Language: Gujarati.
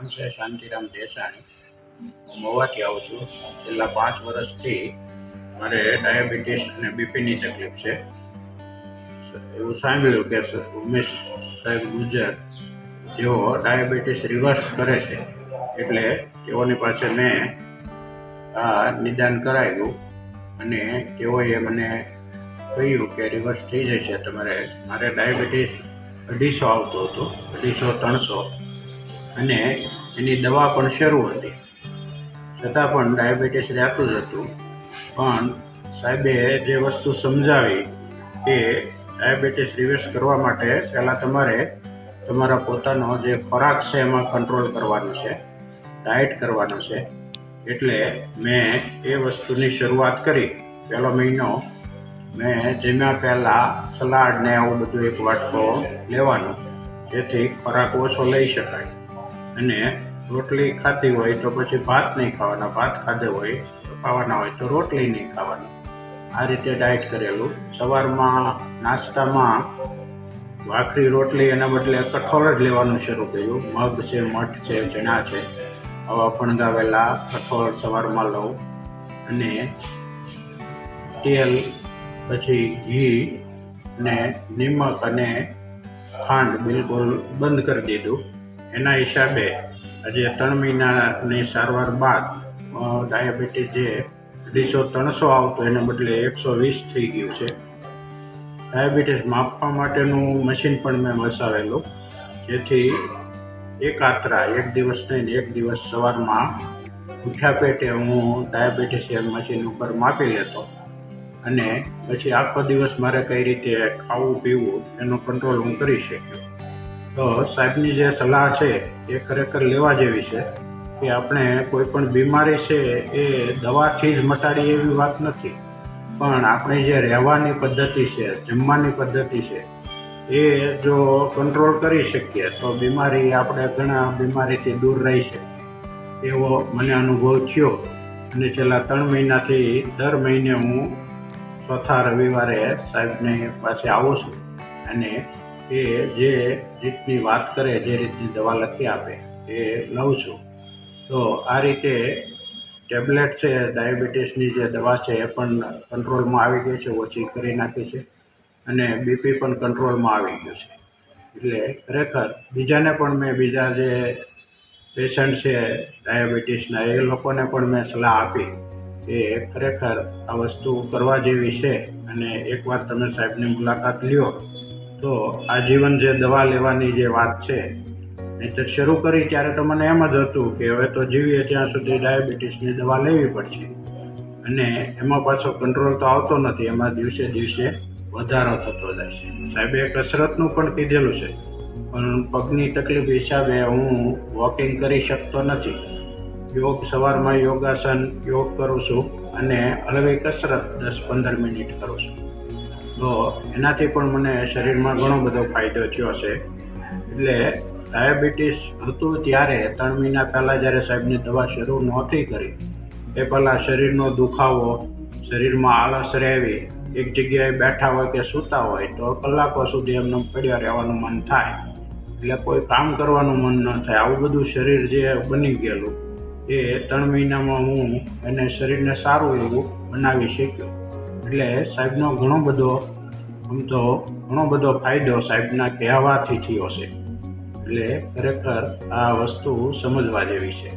નામ છે શાંતિરામ દેસાણી. હું મહુવાથી આવું છું. છેલ્લા 5 વર્ષથી મારે ડાયાબિટીસ અને બીપીની તકલીફ છે. એવું સાંભળ્યું કે ઉમેશ સાહેબ ગુજર જેઓ ડાયાબિટીસ રિવર્સ કરે છે, એટલે તેઓની પાસે મેં આ નિદાન કરાવ્યું અને તેઓએ મને કહ્યું કે રિવર્સ થઈ જશે તમારે. મારે ડાયાબિટીસ 250 આવતો હતો, 250-300, અને એની દવા પણ શરૂ હતી, છતાં પણ ડાયાબિટીસ રહેતું જ હતું. પણ સાહેબે જે વસ્તુ સમજાવી કે ડાયાબિટીસ રિવર્સ કરવા માટે પહેલાં તમારે તમારા પોતાનો જે ખોરાક છે એમાં કંટ્રોલ કરવાનો છે, ડાયટ કરવાનો છે. એટલે મેં એ વસ્તુની શરૂઆત કરી. પહેલો મહિનો મેં જમ્યા પહેલાં સલાડ ને આવું બધું 1 વાટકો લેવાનું, જેથી ખોરાક ઓછો લઈ શકાય. અને રોટલી ખાતી હોય તો પછી ભાત નહીં ખાવાના, ભાત ખાધે હોય તો ખાવાના, હોય તો રોટલી નહીં ખાવાની. આ રીતે ડાયટ કરેલું. સવારમાં નાસ્તામાં ભાખરી રોટલી એના બદલે કઠોળ જ લેવાનું શરૂ કર્યું. મગ છે, મઠ છે, ચણા છે, આવા ફણગાવેલા કઠોળ સવારમાં લઉં. અને તેલ, પછી ઘી ને નિમક અને ખાંડ બિલકુલ બંધ કરી દીધું. એના હિસાબે આજે 3 મહિનાની સારવાર બાદ ડાયાબિટીસ જે 250-300 આવતો એને બદલે 120 થઈ ગયું છે. ડાયાબિટીસ માપવા માટેનું મશીન પણ મેં વસાવેલું, જેથી એકાત્રા 1 દિવસ નહીં, 1 દિવસ સવારમાં ઉઠ્યા પેટે હું ડાયાબિટીસ એ મશીન ઉપર માપી લેતો. અને પછી આખો દિવસ મારે કઈ રીતે ખાવું પીવું એનો કંટ્રોલ હું કરી શક્યો. તો સાહેબની જે સલાહ છે એ ખરેખર લેવા જેવી છે કે આપણે કોઈ પણ બીમારી છે એ દવાથી જ મટાડી એવી વાત નથી, પણ આપણી જે રહેવાની પદ્ધતિ છે, જમવાની પદ્ધતિ છે, એ જો કંટ્રોલ કરી શકીએ તો બીમારી આપણે ઘણા બીમારીથી દૂર રહી છે એવો મને અનુભવ થયો. અને છેલ્લા 3 મહિનાથી દર મહિને હું ચોથા રવિવારે સાહેબની પાસે આવું છું અને એ જે રીતની વાત કરે, જે રીતની દવા લખી આપે એ લઉં છું. તો આ રીતે ટેબ્લેટ છે, ડાયાબિટીસની જે દવા છે એ પણ કંટ્રોલમાં આવી ગઈ છે, ઓછી કરી નાખી છે. અને બીપી પણ કંટ્રોલમાં આવી ગયું છે. એટલે ખરેખર બીજાને પણ મેં, બીજા જે પેશન્ટ છે ડાયાબિટીસના, એ લોકોને પણ મેં સલાહ આપી કે ખરેખર આ વસ્તુ કરવા જેવી છે. અને એકવાર તમે સાહેબની મુલાકાત લ્યો તો આજીવન જે દવા લેવાની જે વાત છે, નહીંતર શરૂ કરી ત્યારે તો મને એમ જ હતું કે હવે તો જીવીએ ત્યાં સુધી ડાયાબિટીસની દવા લેવી પડશે. અને એમાં પાછો કંટ્રોલ તો આવતો નથી, એમાં દિવસે દિવસે વધારો થતો જાય છે. સાહેબે કસરતનું પણ કીધેલું છે, પણ પગની તકલીફ હિસાબે હું વોકિંગ કરી શકતો નથી. સવારમાં યોગાસન, યોગ કરું છું અને હળવી કસરત 10-15 મિનિટ કરું છું. તો એનાથી પણ મને શરીરમાં ઘણો બધો ફાયદો થયો છે. એટલે ડાયાબિટીસ હતું ત્યારે 3 મહિના પહેલાં જ્યારે સાહેબની દવા શરૂ નહોતી કરી, એ પહેલાં શરીરનો દુખાવો, શરીરમાં આળસ રહેવી, એક જગ્યાએ બેઠા હોય કે સૂતા હોય તો કલાકો સુધી એમને પડ્યા રહેવાનું મન થાય, એટલે કોઈ કામ કરવાનું મન ન થાય. આવું બધું શરીર જે બની ગયેલું એ 3 મહિનામાં હું એને શરીરને સારું એવું બનાવી શક્યો. એટલે સાહેબનો ઘણો બધો ફાયદો સાહેબના કહેવાથી થયો છે. એટલે ખરેખર આ વસ્તુ સમજવા જેવી છે.